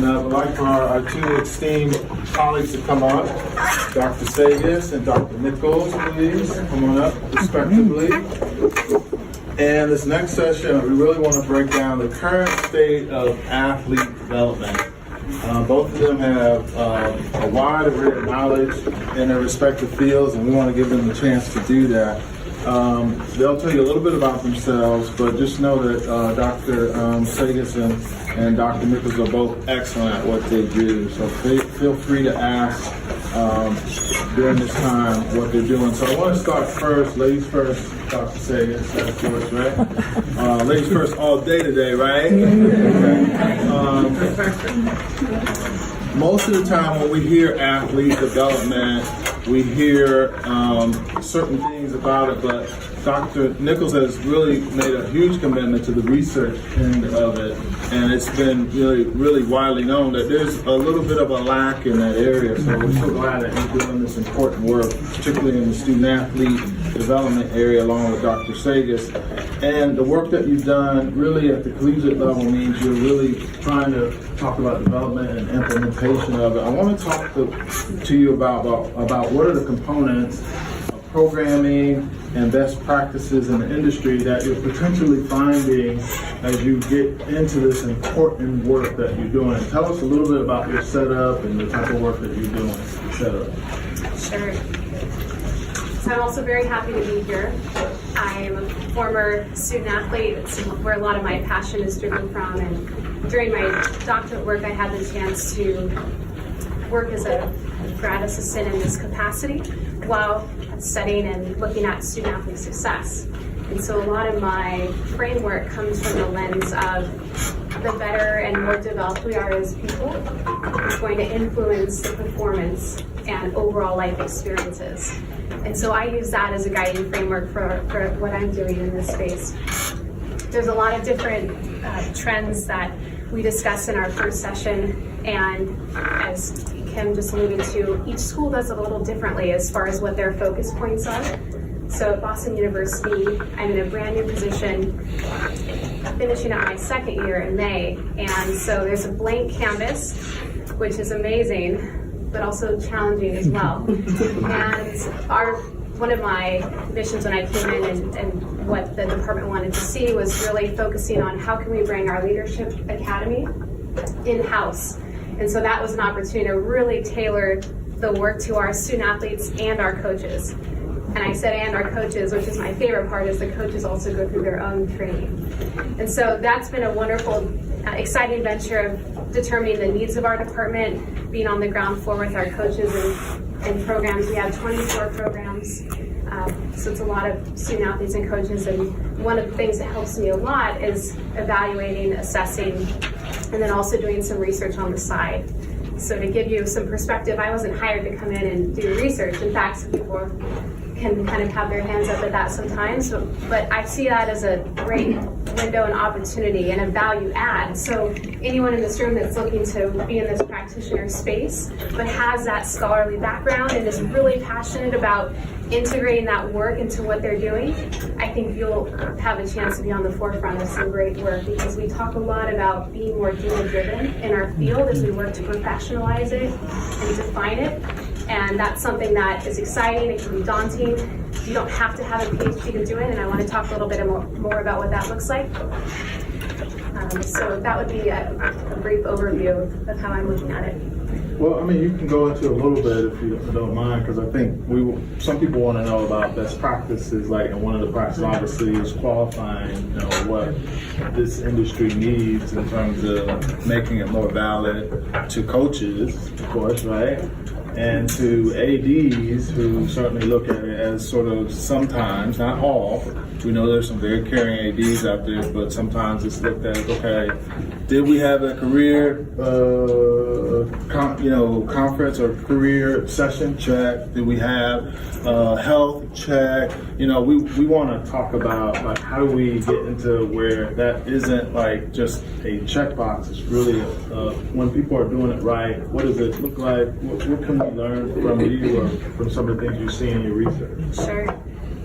And I'd like for our two esteemed colleagues to come up. Dr. Sagas and Dr. Nichols, please, come on up, respectively. And this next session, we really want to break down the current state of athlete development. Both of them have a wide array of knowledge in their respective fields, and we want to give them the chance to do that. They'll tell you a little bit about themselves, but just know that Dr. Sagas and Dr. Nichols are both excellent at what they do. So feel free to ask during this time what they're doing. So I want to start first, ladies first, Dr. Sagas, that's yours, right? Ladies first all day today, right? Most of the time when we hear athlete development, we hear certain things about it, but Dr. Nichols has really made a huge commitment to the research end of it, and it's been really widely known that there's a little bit of a lack in that area. So we're so glad that you're doing this important work, particularly in the student athlete development area, along with Dr. Sagas. And the work that you've done really at the collegiate level means you're really trying to talk about development and implementation of it. I want to talk to you about what are the components of programming and best practices in the industry that you're potentially finding as you get into this important work that you're doing. Tell us a little bit about your setup and the type of work that you're doing, setup. Sure. So I'm also very happy to be here. I'm a former student athlete. It's where a lot of my passion is driven from. And during my doctorate work, I had the chance to work as a grad assistant in this capacity while studying and looking at student athlete success. And so a lot of my framework comes from the lens of the better and more developed we are as people is going to influence the performance and overall life experiences. And so I use that as a guiding framework for what I'm doing in this space. There's a lot of different trends that we discussed in our first session, and as Kim just alluded to, each school does it a little differently as far as what their focus points are. So at Boston University, I'm in a brand new position, finishing up my second year in May, and so there's a blank canvas, which is amazing, but also challenging as well. And one of my missions when I came in and what the department wanted to see was really focusing on how can we bring our leadership academy in-house. And so that was an opportunity to really tailor the work to our student athletes and our coaches. And I said and our coaches, which is my favorite part, is the coaches also go through their own training. And so that's been a wonderful, exciting venture of determining the needs of our department, being on the ground floor with our coaches and programs. We have 24 programs, so it's a lot of student athletes and coaches. And one of the things that helps me a lot is evaluating, assessing, and then also doing some research on the side. So to give you some perspective, I wasn't hired to come in and do research. In fact, some people can kind of have their hands up at that sometimes, but I see that as a great window and opportunity and a value add. So anyone in this room that's looking to be in this practitioner space, but has that scholarly background and is really passionate about integrating that work into what they're doing, I think you'll have a chance to be on the forefront of some great work, because we talk a lot about being more data-driven in our field as we work to professionalize it and define it. And that's something that is exciting. It can be daunting. You don't have to have a PhD to do it, and I want to talk a little bit more about what that looks like. So that would be a brief overview of how I'm looking at it. Well, I mean, you can go into a little bit if you don't mind, because I think some people want to know about best practices, like, and one of the practices obviously is qualifying, what this industry needs in terms of making it more valid to coaches, of course, right? And to ADs who certainly look at it as sort of sometimes, not all, we know there's some very caring ADs out there, but sometimes it's looked at as, okay, did we have a career conference or career session? Check. Did we have health? Check. We want to talk about, like, how do we get into where that isn't like just a checkbox. It's really when people are doing it right, what does it look like? What can we learn from you or from some of the things you see in your research? Sure.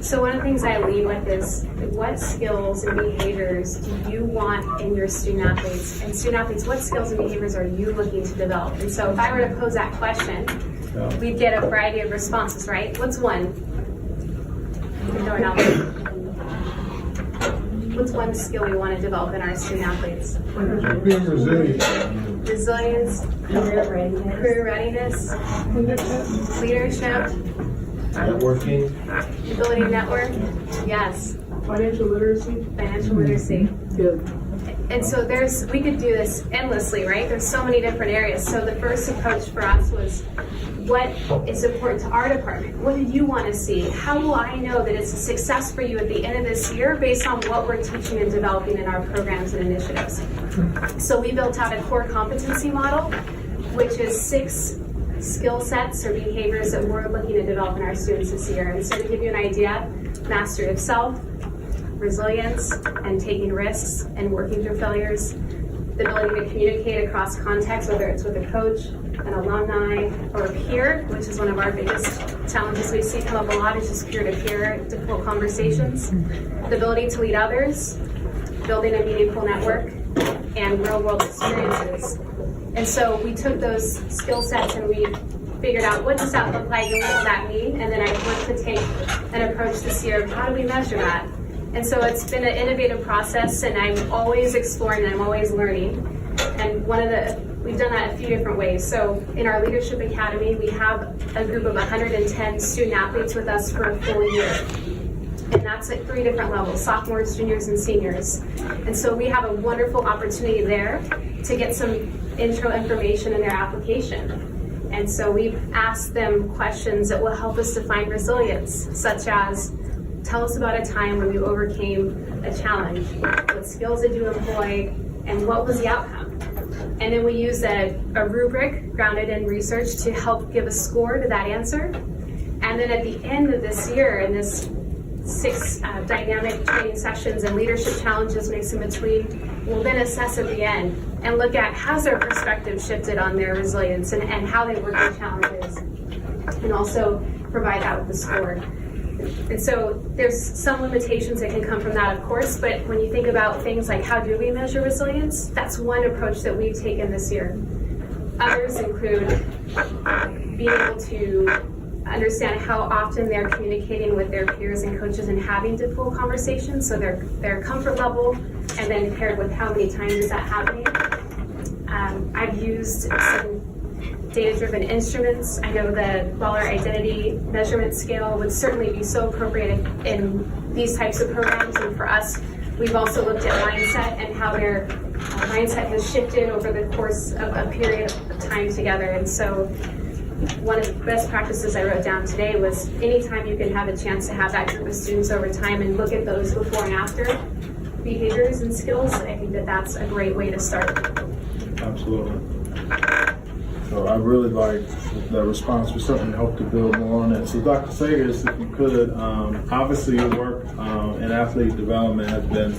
So one of the things I lead with is, what skills and behaviors do you want in your student athletes? And student athletes, what skills and behaviors are you looking to develop? And so if I were to pose that question, we'd get a variety of responses, right? What's one? What's one skill we want to develop in our student athletes? Being resilient. Resilience, career readiness, leadership, Networking. ability to network, yes. Financial literacy. Financial literacy. Good. And so we could do this endlessly, right? There's so many different areas. So the first approach for us was, what is important to our department? What do you want to see? How will I know that it's a success for you at the end of this year based on what we're teaching and developing in our programs and initiatives? So we built out a core competency model, which is 6 skill sets or behaviors that we're looking to develop in our students this year. And so to give you an idea, mastery of self, resilience and taking risks and working through failures, the ability to communicate across contexts, whether it's with a coach, an alumni, or a peer, which is one of our biggest challenges we see come up a lot, is just peer-to-peer difficult conversations, the ability to lead others, building a meaningful network, and real-world experiences. And so we took those skill sets and we figured out, what does that look like and what does that mean? And then I worked to take an approach this year of, how do we measure that? And so it's been an innovative process, and I'm always exploring and I'm always learning. And we've done that a few different ways. So in our Leadership Academy, we have a group of 110 student athletes with us for a full year. And that's at 3 different levels, sophomores, juniors, and seniors. And so we have a wonderful opportunity there to get some intro information in their application. And so we've asked them questions that will help us define resilience, such as, tell us about a time when you overcame a challenge. What skills did you employ, and what was the outcome? And then we use a rubric grounded in research to help give a score to that answer. And then at the end of this year, in this 6 dynamic training sessions and leadership challenges mixed in between, we'll then assess at the end and look at, has their perspective shifted on their resilience and how they work with challenges, and also provide that with the score. And so there's some limitations that can come from that, of course, but when you think about things like, how do we measure resilience, that's one approach that we've taken this year. Others include being able to understand how often they're communicating with their peers and coaches and having difficult conversations, so their comfort level, and then paired with how many times is that happening. I've used some data-driven instruments. I know the Waller Identity Measurement Scale would certainly be so appropriate in these types of programs, and for us, we've also looked at mindset and how their mindset has shifted over the course of a period of time together. And so one of the best practices I wrote down today was, anytime you can have a chance to have that group of students over time and look at those before and after behaviors and skills, I think that that's a great way to start. Absolutely. So I really like the response. We certainly hope to build more on it. So Dr. Sagas, if you could, obviously your work in athlete development has been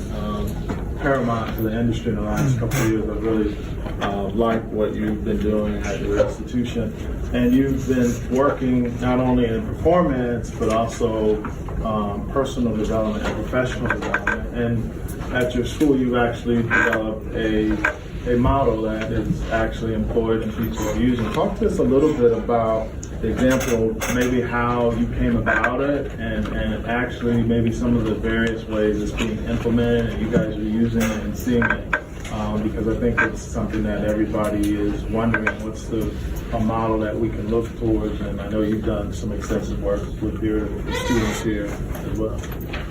paramount to the industry in the last couple of years. I really like what you've been doing at your institution. And you've been working not only in performance, but also personal development and professional development. And at your school, you've actually developed a model that is actually employed and teachers are using. Talk to us a little bit about the example, maybe how you came about it, and actually maybe some of the various ways it's being implemented and you guys are using it and seeing it. Because I think it's something that everybody is wondering, what's a model that we can look towards, and I know you've done some extensive work with your students here as well.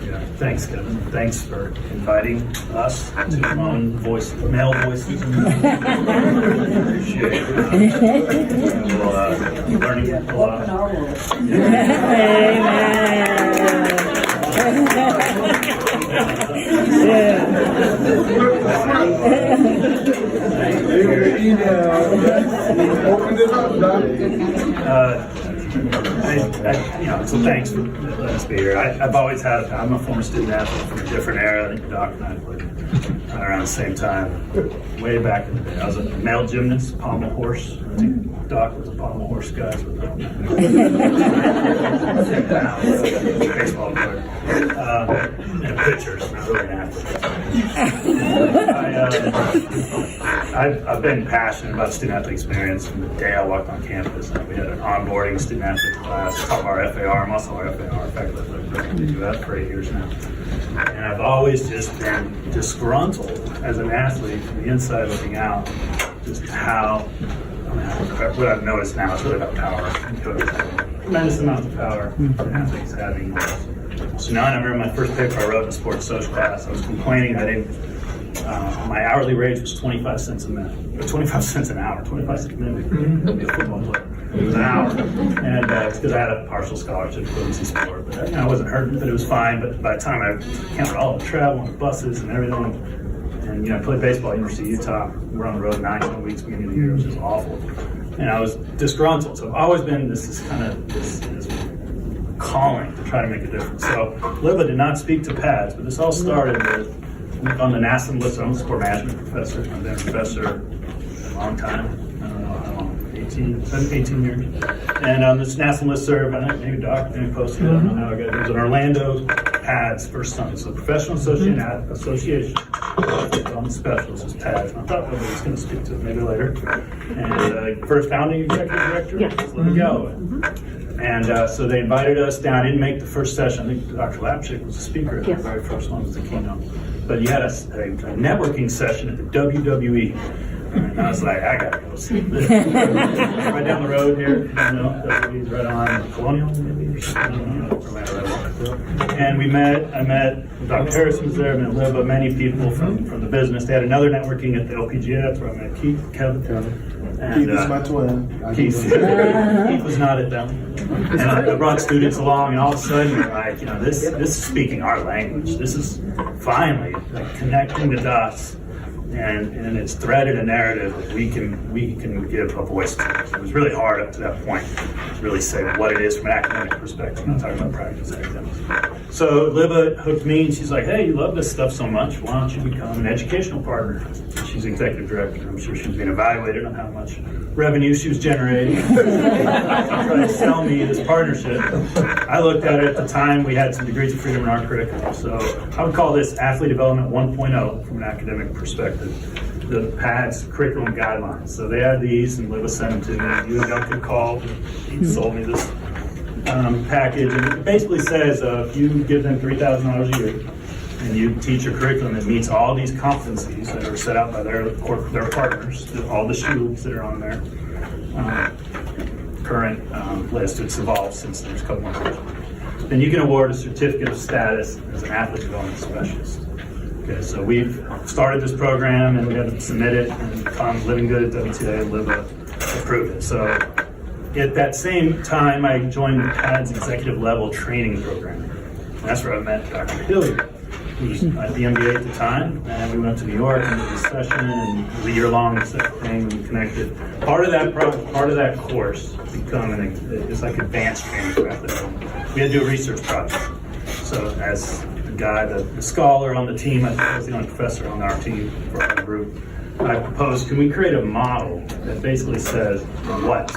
Yeah, thanks, Kevin. Thanks for inviting us to our own male voices. Appreciate it. We'll learning a lot. So thanks for letting us be here. I'm a former student athlete from a different era. I think Doc and I played around the same time, way back in the day. I was a male gymnast, pommel horse. I think Doc was a pommel horse guy. Baseball player. And pitchers, not really an athlete. I've been passionate about student-athlete experience from the day I walked on campus. We had an onboarding student-athlete class, taught our FAR, muscle our FAR. In fact, I've been doing that for 8 years now. And I've always just been disgruntled as an athlete from the inside looking out, just how, what I've noticed now is really about power. Tremendous amounts of power athletes having. So now I remember my first paper I wrote in a sports social class, I was complaining I didn't, my hourly wage was 25 cents a minute, or 25 cents an hour, 25 cents a minute to be a football player. It was an hour, and it's because I had a partial scholarship for NC sport, but I wasn't hurting, but it was fine. But by the time I counted all the travel and the buses and everything, and I played baseball at University of Utah, we're on the road 9 weeks beginning of the year, which is awful, and I was disgruntled. So I've always been this calling to try to make a difference. So LIBA did not speak to pads, but this all started with on the national list. I'm a sport management professor. I've been a professor a long time. I don't know how long. 18 years. And on this national listserv, I think maybe Doc maybe posted it, I don't know how I got it. It was in Orlando, PADS, first time. So Professional Association on the specialist is PADS. And I thought maybe I was going to speak to it maybe later. And first founding executive director was Linda Galloway. And so they invited us down. I didn't make the first session. I think Dr. Lapchick was the speaker. The very first one was the keynote. But you had a networking session at the WWE. And I was like, I gotta go see this. Right down the road here, WWE's right on Colonial, maybe, or something. And I met Dr. Harris was there, I met Liba, many people from the business. They had another networking at the LPGA, that's where I met Kevin. And, Keith is my twin. Keith was not at them. And I brought students along, and all of a sudden, we're like, this is speaking our language. This is finally like connecting the dots. And it's threaded a narrative that we can give a voice to. It was really hard up to that point to really say what it is from an academic perspective. I'm not talking about practice academics. So Liba hooked me, and she's like, "Hey, you love this stuff so much. Why don't you become an educational partner?" She's executive director. I'm sure she was being evaluated on how much revenue she was generating. Trying to sell me this partnership. I looked at it at the time. We had some degrees of freedom in our curriculum. So I would call this Athlete Development 1.0 from an academic perspective. The PADS curriculum guidelines. So they had these, and Liba sent them to me. You and Duncan called. He sold me this package, and it basically says if you give them $3,000 a year, and you teach a curriculum that meets all these competencies that are set out by their partners, all the schools that are on their current list. It's evolved since there's a couple more years. Then you can award a certificate of status as an athlete development specialist. Okay, so we've started this program, and we have to submit it, and Tom's Living Good at WTA and LIBA approved it. So at that same time, I joined the PADS executive level training program. And that's where I met Dr. Hilliard, who was at the MBA at the time, and we went to New York and did a session, and it was a year-long thing, and we connected. Part of that course it's like advanced training for athletes. We had to do a research project. So as the scholar on the team, I was the only professor on our team for our group, I proposed, can we create a model that basically says what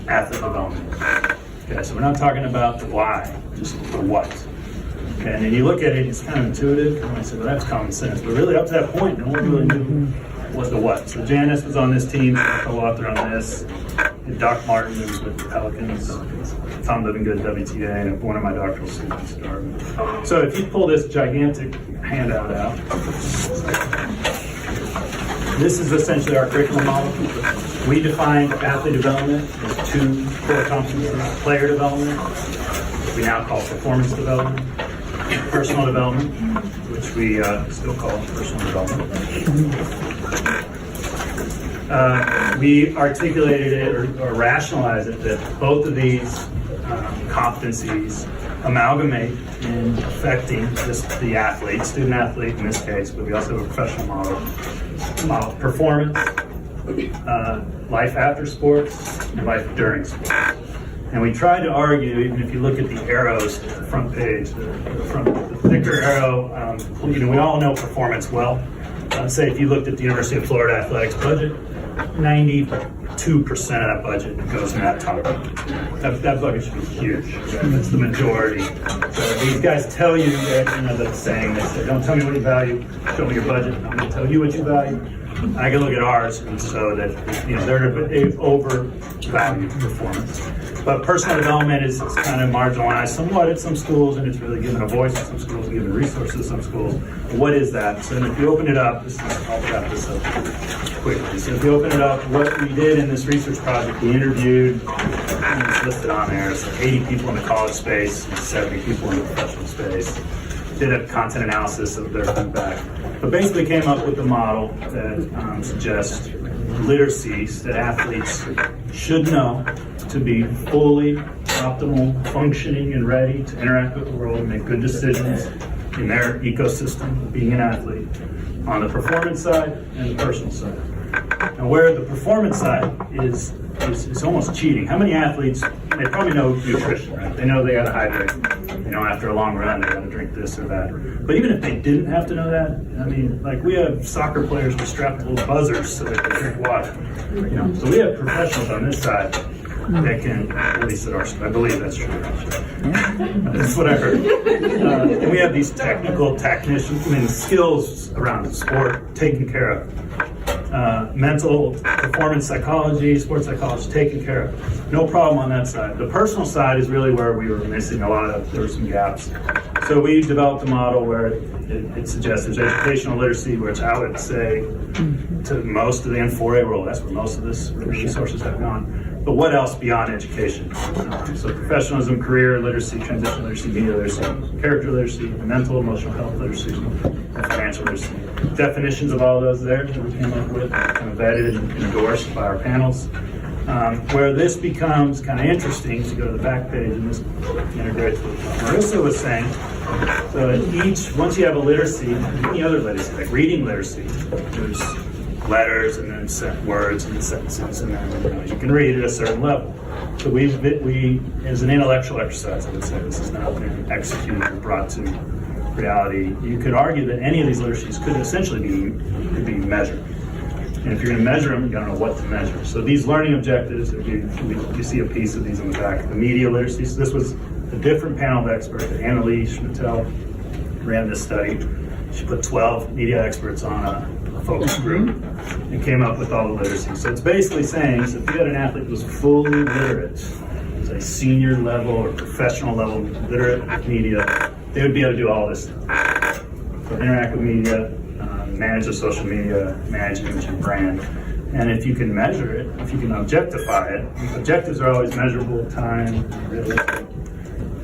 athlete development is? Okay, so we're not talking about the why, just the what. Okay, and then you look at it, it's kind of intuitive, and I said, well, that's common sense. But really, up to that point, no one really knew what the what. So Janice was on this team, co-author on this. Doc Martin, who was with the Pelicans, Tom Living Good, WTA, and one of my doctoral students, Durand. So if you pull this gigantic handout out, this is essentially our curriculum model. We defined athlete development as 2 core competencies: player development, we now call performance development, personal development, which we still call personal development. We articulated it or rationalized it that both of these competencies amalgamate in affecting the athlete, student athlete in this case, but we also have a professional model performance, life after sports, and life during sports. And we tried to argue, even if you look at the arrows at the front page, the thicker arrow, we all know performance well. say if you looked at the University of Florida athletics budget, 92% of that budget goes in that top. That bucket should be huge. That's the majority. So these guys tell you that, you know, that saying, they say, don't tell me what you value, show me your budget, I'm going to tell you what you value. I can look at ours and so that, you know, they've overvalued performance. But personal development is kind of marginalized somewhat at some schools, and it's really given a voice at some schools, given resources to some schools. What is that? So if you open it up, I'll wrap this up quickly. So if you open it up, what we did in this research project, we interviewed, and it's listed on there, so 80 people in the college space, and 70 people in the professional space. Did a content analysis of their feedback, but basically came up with a model that suggests literacies that athletes should know to be fully optimal, functioning, and ready to interact with the world and make good decisions in their ecosystem of being an athlete on the performance side and the personal side. And where the performance side is almost cheating. How many athletes, they probably know nutrition, right? They know they gotta hydrate. You know, after a long run, they gotta drink this or that. But even if they didn't have to know that, I mean, like we have soccer players with strapped little buzzers so that they drink water. You know, so we have professionals on this side that can, at least at our school, I believe that's true. That's what I heard. And we have these technical technicians, I mean, skills around the sport taken care of. Mental performance psychology, sports psychology taken care of. No problem on that side. The personal side is really where we were missing there were some gaps. So we developed a model where it suggests there's educational literacy, which I would say to most of the N4A world, that's where most of this resources have gone. But what else beyond education? So professionalism, career literacy, transition literacy, media literacy, character literacy, mental, emotional health literacy, and financial literacy. Definitions of all of those there that we came up with, kind of vetted and endorsed by our panels. Where this becomes kind of interesting, to go to the back page and this integrates with what Marissa was saying. So once you have a literacy, any other literacy, like reading literacy, there's letters and then words and sentences, and then you can read at a certain level. So we as an intellectual exercise, I would say this has not been executed or brought to reality. You could argue that any of these literacies could essentially be measured. And if you're going to measure them, you got to know what to measure. So these learning objectives, you see a piece of these on the back, the media literacy. So this was a different panel of experts. Annalise Schmittel ran this study. She put 12 media experts on a focus group and came up with all the literacy. So it's basically saying, so if you had an athlete who was fully literate, as a senior level or professional level literate with media, they would be able to do all this stuff. So interact with media, manage the social media, manage image and brand. And if you can measure it, if you can objectify it, objectives are always measurable, time, realistic,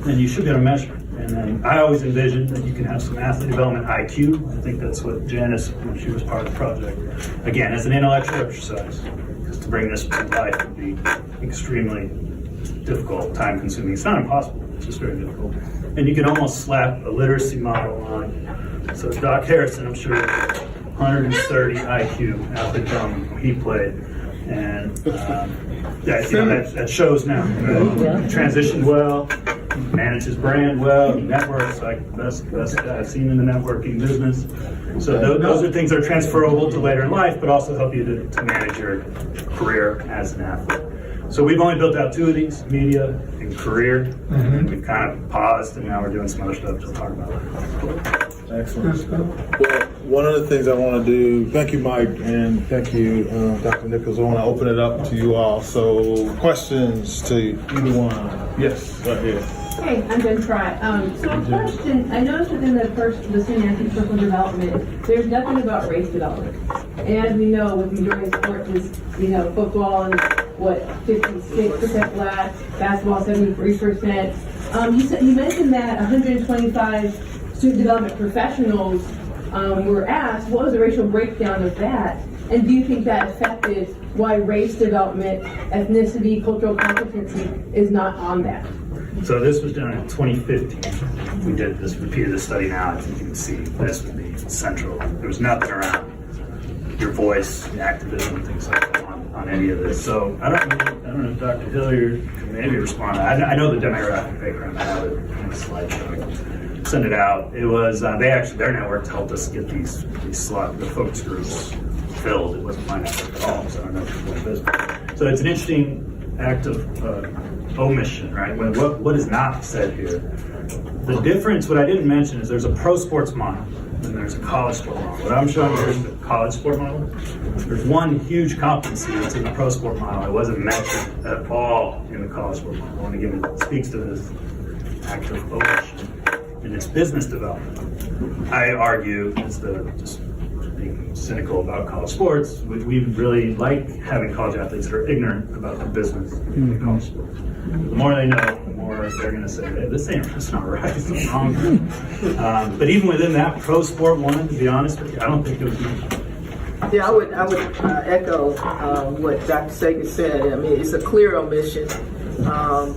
then you should be able to measure it. And then I always envisioned that you can have some athlete development IQ. I think that's what Janice, when she was part of the project, again, as an intellectual exercise, because to bring this to life would be extremely difficult, time consuming. It's not impossible, it's just very difficult. And you can almost slap a literacy model on. So Doc Harrison, I'm sure, 130 IQ athlete development he played. And that shows now. He transitioned well, managed his brand well, he networks like the best guy I've seen in the networking business. So those are things that are transferable to later in life, but also help you to manage your career as an athlete. So we've only built out 2 of these, media and career. And we've kind of paused, and now we're doing some other stuff to talk about it. Excellent. Well, one of the things I want to do, thank you, Mike, and thank you, Dr. Nichols. I want to open it up to you all. So questions to either one. Yes, right here. Hey, I'm going to try. So a question, I noticed within the senior athlete personal development, there's nothing about race development. And as we know, with enduring sports is, football is, 56% black, basketball 73%. You mentioned that 125 student development professionals were asked, what was the racial breakdown of that? And do you think that affected why race development, ethnicity, cultural competency is not on that? So this was done in 2015. We repeated this study now. I think you can see this would be central. There was nothing around your voice, activism, things like that on any of this. So I don't know if Dr. Hilliard can maybe respond. I know the demographic background. I have it in the slideshow. Send it out. It was their network helped us get these slot, the focus groups filled. It wasn't my network at all, so I don't know what it is. So it's an interesting act of omission, right? What is not said here? The difference, what I didn't mention, is there's a pro sports model and there's a college sport model. What I'm showing here is the college sport model. There's one huge competency that's in the pro sport model. It wasn't mentioned at all in the college sport model. I want to give it speaks to this act of omission. And it's business development. I argue, instead of just being cynical about college sports, we really like having college athletes that are ignorant about the business of college sports. The more they know, the more they're going to say, hey, that's not right, it's wrong. But even within that pro sport one, to be honest with you, I don't think it was mentioned. Yeah, I would echo what Dr. Sagas said. I mean, it's a clear omission.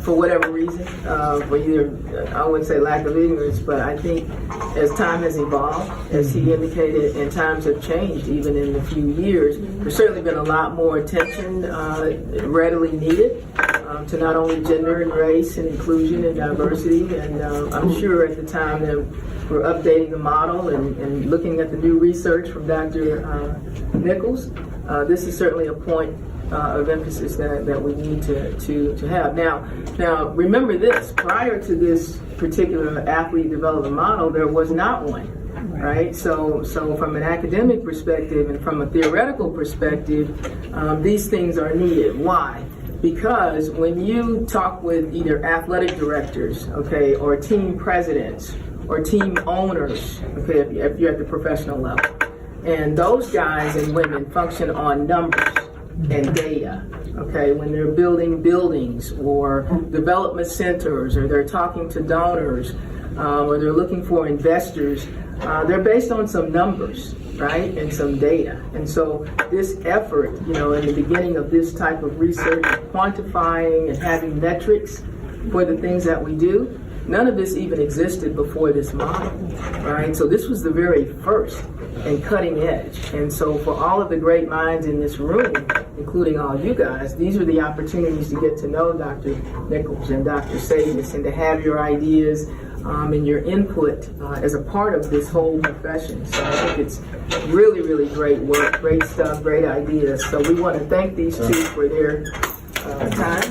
For whatever reason, for either, I wouldn't say lack of ignorance, but I think as time has evolved, as he indicated, and times have changed even in a few years, there's certainly been a lot more attention readily needed to not only gender and race and inclusion and diversity, and I'm sure at the time that we're updating the model and looking at the new research from Dr. Nichols, this is certainly a point of emphasis that we need to have. Now remember this, prior to this particular athlete development model, there was not one, right? So from an academic perspective and from a theoretical perspective, these things are needed. Why? Because when you talk with either athletic directors, okay, or team presidents, or team owners, okay, if you're at the professional level, and those guys and women function on numbers and data, okay, when they're building buildings or development centers, or they're talking to donors, or they're looking for investors, they're based on some numbers, right, and some data. And so this effort, in the beginning of this type of research, quantifying and having metrics for the things that we do, none of this even existed before this model, right? So this was the very first and cutting edge. And so for all of the great minds in this room, including all you guys, these are the opportunities to get to know Dr. Nichols and Dr. Sagas and to have your ideas and your input as a part of this whole profession. So I think it's really, really great work, great stuff, great ideas. So we want to thank these two for their time.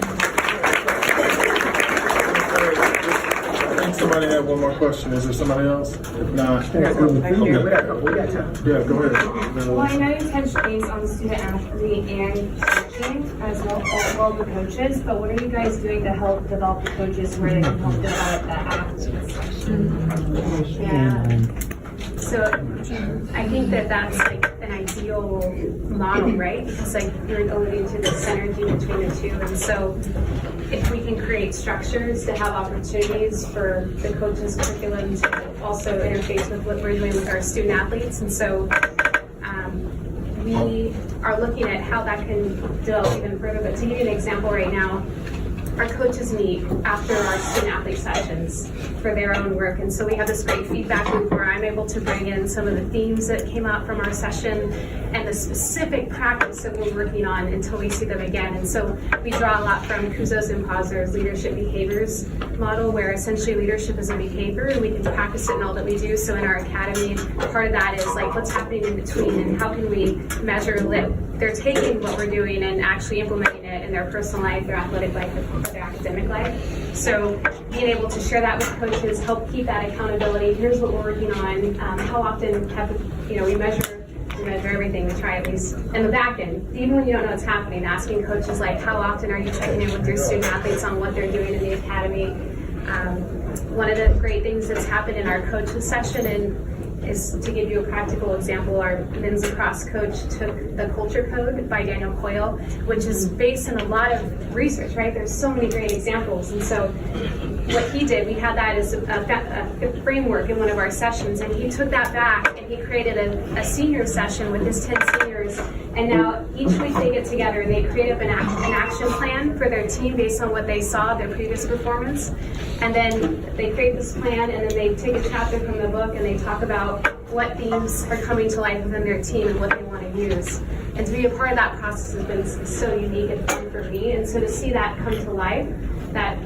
I think somebody had one more question. Is there somebody else? If not, We got time. Yeah, go ahead. Well, I know you touched base on student athlete and coaching as well the coaches, but what are you guys doing to help develop the coaches where they can help develop that athlete section? Yeah. So I think that's like an ideal model, right? Because like you're alluding to the synergy between the two. And so if we can create structures to have opportunities for the coaches' curriculum to also interface with what we're doing with our student athletes. And so we are looking at how that can develop even further. But to give you an example right now, our coaches meet after our student athlete sessions for their own work. And so we have this great feedback loop where I'm able to bring in some of the themes that came out from our session and the specific practice that we're working on until we see them again. And so we draw a lot from Kuzo's and Posner's leadership behaviors model, where essentially leadership is a behavior and we can practice it in all that we do. So in our academy, part of that is like what's happening in between and how can we measure that they're taking what we're doing and actually implementing it in their personal life, their athletic life, their academic life. So being able to share that with coaches, help keep that accountability. Here's what we're working on. How often we measure everything. We try at least in the back end, even when you don't know what's happening, asking coaches like, how often are you checking in with your student athletes on what they're doing in the academy? One of the great things that's happened in our coaches session is to give you a practical example. Our men's lacrosse coach took the Culture Code by Daniel Coyle, which is based in a lot of research, right? There's so many great examples. And so what he did, we had that as a framework in one of our sessions, and he took that back and he created a senior session with his 10 seniors. And now each week they get together and they create up an action plan for their team based on what they saw, their previous performance. And then they create this plan and then they take a chapter from the book and they talk about what themes are coming to life within their team and what they want to use. And to be a part of that process has been so unique and fun for me. And so to see that come to life, that,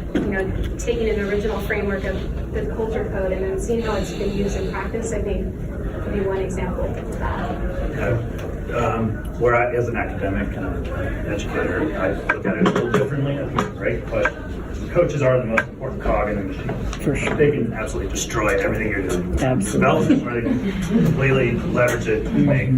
taking an original framework of the culture code and then seeing how it's been used in practice, I think would be one example of that. Where I, as an academic and an educator, I look at it a little differently. I think it's a great question. Coaches are the most important cog in the machine. For sure. They can absolutely destroy everything you're doing. Absolutely. Development where they can completely leverage it and make,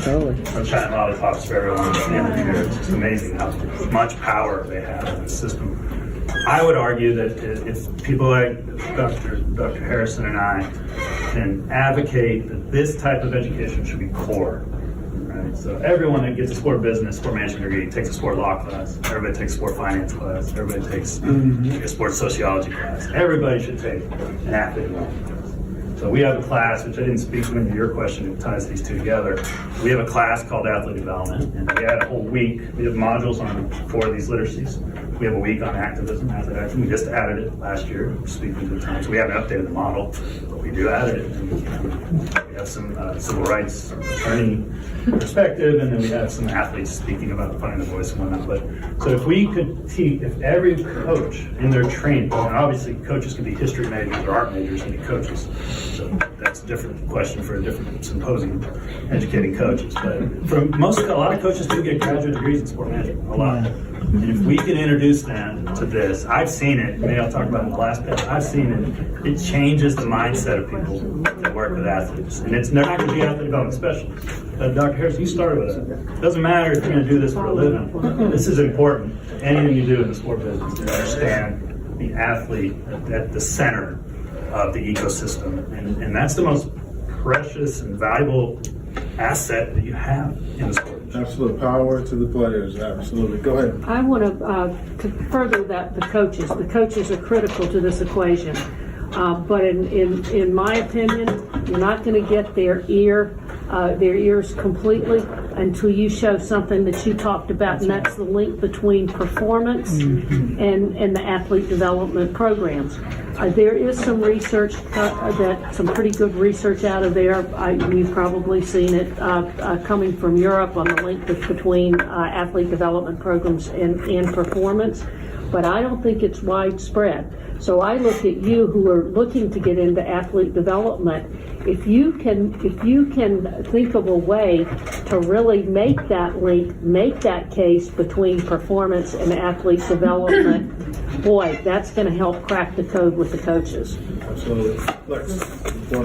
Totally. sunshine lollipops for everyone at the end of the year. It's just amazing how much power they have in the system. I would argue that if people like Dr. Harrison and I can advocate that this type of education should be core. So everyone that gets a sport business, sport management degree, takes a sport law class. Everybody takes a sport finance class. Everybody takes a sport sociology class. Everybody should take an athlete development class. So we have a class, which I didn't speak to in your question, it ties these two together. We have a class called Athlete Development, and we had a whole week. We have modules on 4 of these literacies. We have a week on activism, athlete activism. We just added it last year, speaking to the time. So we haven't updated the model, but we do add it. And, we have some civil rights attorney perspective, and then we have some athletes speaking about finding the voice and whatnot. But so if we could teach, if every coach in their training, and obviously coaches can be history majors or art majors and be coaches. So that's a different question for a different symposium, educating coaches. But a lot of coaches do get graduate degrees in sport management, a lot. And if we can introduce them to this, I've seen it, maybe I'll talk about it in the last page, I've seen it, it changes the mindset of people that work with athletes. And they're not going to be athlete development specialists. Dr. Harris, you started with that. It doesn't matter if you're going to do this for a living. This is important. Anything you do in the sport business, to understand the athlete at the center of the ecosystem. And that's the most precious and valuable asset that you have in the sport. Absolute power to the players. Absolutely. Go ahead. I want to further that the coaches are critical to this equation. But in my opinion, you're not going to get their ears completely until you show something that you talked about, and that's the link between performance and the athlete development programs. There is some research, some pretty good research out of there. You've probably seen it coming from Europe on the link between athlete development programs and performance, but I don't think it's widespread. So I look at you who are looking to get into athlete development. If you can think of a way to really make that link, make that case between performance and athlete development, boy, that's going to help crack the code with the coaches. Absolutely. Lex, So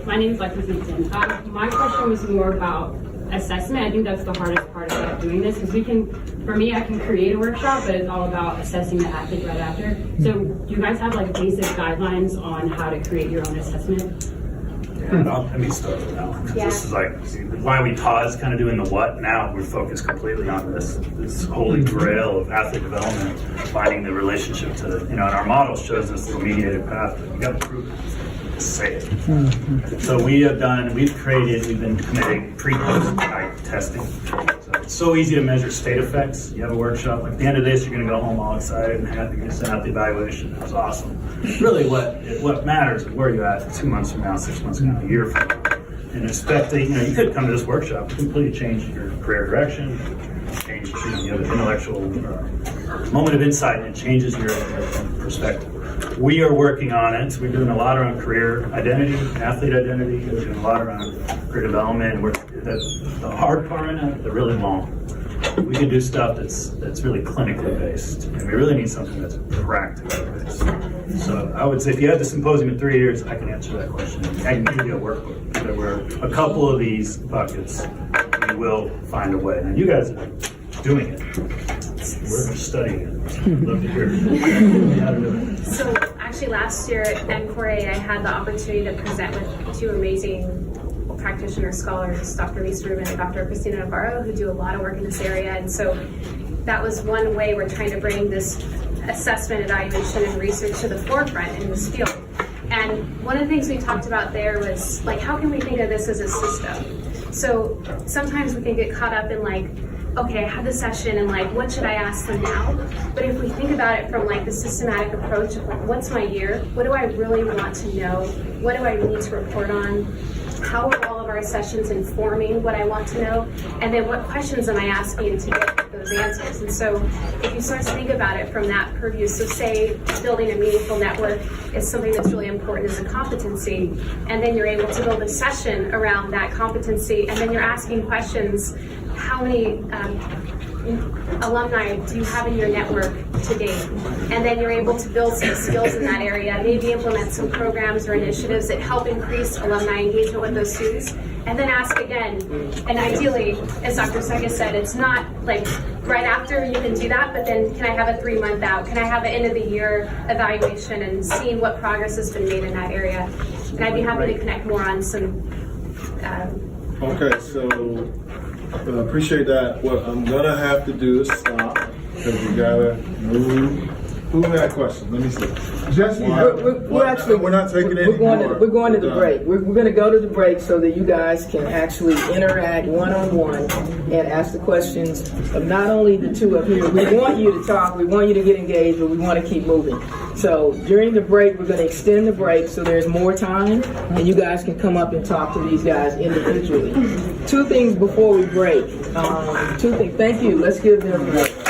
my name is Marissa Nichols. My question was more about assessment. I think that's the hardest part about doing this, because for me, I can create a workshop, but it's all about assessing the athlete right after. So do you guys have like basic guidelines on how to create your own assessment? Yeah, let me start with that one. Yeah. This is like why we paused kind of doing the what. Now we're focused completely on this holy grail of athlete development, finding the relationship to the, and our model shows us the mediated path, but we got to prove it. Say it. So we've been committing pre-post type testing. So it's so easy to measure state effects. You have a workshop, like at the end of this, you're going to go home all excited and happy. You're going to send out the evaluation. It was awesome. Really, what matters is where you're at 2 months from now, 6 months from now, a year from now. And expecting, you could come to this workshop, completely change your career direction, change you have an intellectual moment of insight, and it changes your perspective. We are working on it. We're doing a lot around career identity, athlete identity. We're doing a lot around career development. The hard part right now, the really long. We can do stuff that's really clinically based, and we really need something that's practically based. So I would say if you had the symposium in 3 years, I can answer that question. I can give you a workbook. There were a couple of these buckets. We will find a way. And you guys are doing it. We're studying it. Love to hear how to do it. So actually last year at NCORA, I had the opportunity to present with 2 amazing practitioner scholars, Dr. Lisa Rubin and Dr. Christina Navarro, who do a lot of work in this area. And so that was one way we're trying to bring this assessment, evaluation, and research to the forefront in this field. And one of the things we talked about there was, like, how can we think of this as a system? So sometimes we can get caught up in, like, okay, I had the session and, like, what should I ask them now? But if we think about it from, like, the systematic approach of, like, what's my year? What do I really want to know? What do I need to report on? How will all of of our sessions informing what I want to know, and then what questions am I asking to get those answers. And so if you start to think about it from that purview, so say building a meaningful network is something that's really important as a competency, and then you're able to build a session around that competency, and then you're asking questions, how many alumni do you have in your network to date? And then you're able to build some skills in that area, maybe implement some programs or initiatives that help increase alumni engagement with those students, and then ask again. And ideally, as Dr. Sagas said, it's not like right after you can do that, but then can I have a 3-month out? Can I have an end of the year evaluation and seeing what progress has been made in that area? And I'd be happy to connect more on some. Okay, so appreciate that. What I'm gonna have to do is stop because we gotta move. Who had questions? Let me see. Jesse, We're not taking any more. We're going to the break. We're going to go to the break so that you guys can actually interact one-on-one and ask the questions of not only the two up here. We want you to talk. We want you to get engaged, but we want to keep moving. So during the break, we're going to extend the break so there's more time, and you guys can come up and talk to these guys individually. 2 things before we break. 2 things. Thank you. Let's give them.